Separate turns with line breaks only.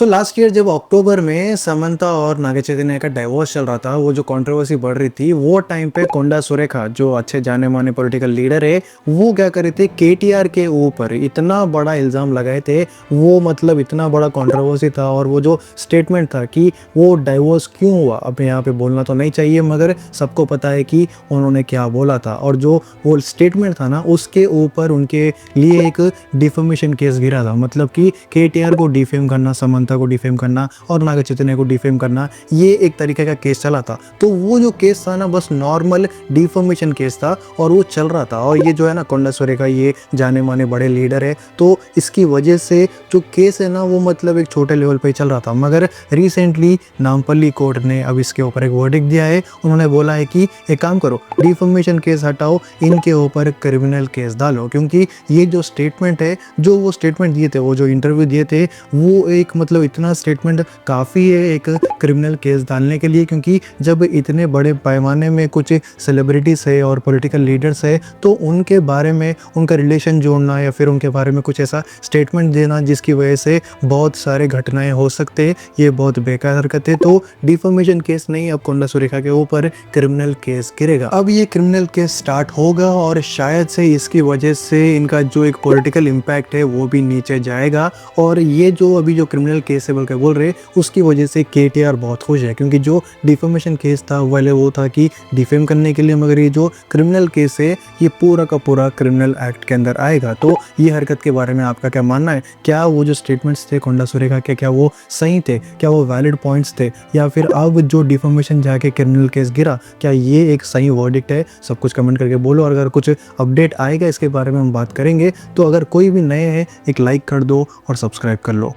So last year जब अक्टूबर में समंता और नाग चैतन्य का डाइवोर्स चल रहा था, वो जो कंट्रोवर्सी बढ़ रही थी, वो टाइम पे कोंडा सुरेखा जो अच्छे जाने माने पॉलिटिकल लीडर है, वो क्या कर रहे थे, केटीआर के ऊपर इतना बड़ा इल्ज़ाम लगाए थे। वो मतलब इतना बड़ा कंट्रोवर्सी था, और वो जो स्टेटमेंट था कि वो डाइवोर्स क्यों हुआ, अब यहाँ पे बोलना तो नहीं चाहिए, मगर सबको पता है कि उन्होंने क्या बोला था। और जो वो स्टेटमेंट था ना, उसके ऊपर उनके लिए एक डिफेमेशन केस गिरा था। मतलब कि केटीआर को डिफेम करना, समंता को डिफेम करना और नाग चैतन्य को डिफेम करना, ये एक तरीके का केस चला था। तो वो जो केस था ना, बस नॉर्मल डिफेमेशन केस था और वो चल रहा था। और ये जो है ना, कोंडा सुरेखा ये जाने माने बड़े लीडर है, तो इसकी वजह से जो केस है ना, वो मतलब एक छोटे लेवल पे चल रहा था। मगर रिसेंटली नामपल्ली कोर्ट ने अब इसके ऊपर एक वर्डिक्ट दिया है। उन्होंने बोला है कि एक काम करो, डिफेमेशन केस हटाओ, इनके ऊपर क्रिमिनल केस डालो। क्योंकि ये जो स्टेटमेंट है, जो वो स्टेटमेंट दिए थे, वो जो इंटरव्यू दिए थे, वो एक मतलब इतना स्टेटमेंट काफ़ी है एक क्रिमिनल केस डालने के लिए। क्योंकि जब इतने बड़े पैमाने में कुछ सेलिब्रिटीज़ है और पॉलिटिकल लीडर्स है, तो उनके बारे में उनका रिलेशन जोड़ना या फिर उनके बारे में कुछ ऐसा स्टेटमेंट देना जिसकी वजह से बहुत सारे घटनाएं हो सकते हैं, ये बहुत बेकार हरकत है। तो डिफेमेशन केस नहीं, अब कोंडा सुरेखा के ऊपर क्रिमिनल केस गिरेगा। अब ये क्रिमिनल केस स्टार्ट होगा और शायद से इसकी वजह से इनका जो एक पॉलिटिकल इम्पैक्ट है वो भी नीचे जाएगा। और ये जो अभी जो क्रिमिनल केस है बोल बोल रहे, उसकी वजह से केटीआर बहुत खुश है। क्योंकि जो डिफेमेशन केस था पहले वो था कि डिफेम करने के लिए, मगर ये जो क्रिमिनल केस है, ये पूरा का पूरा क्रिमिनल एक्ट के अंदर आएगा। तो ये हरकत के बारे में आपका क्या मानना है? क्या वो जो स्टेटमेंट्स थे कोंडा सुरेखा के, क्या वो सही थे? क्या वो वैलिड पॉइंट्स थे? या फिर अब जो डिफेमेशन जाके क्रिमिनल केस गिरा, क्या ये एक सही वर्डिक्ट है? सब कुछ कमेंट करके बोलो। और अगर कुछ अपडेट आएगा इसके बारे में हम बात करेंगे। तो अगर कोई भी नए हैं, एक लाइक कर दो और सब्सक्राइब कर लो।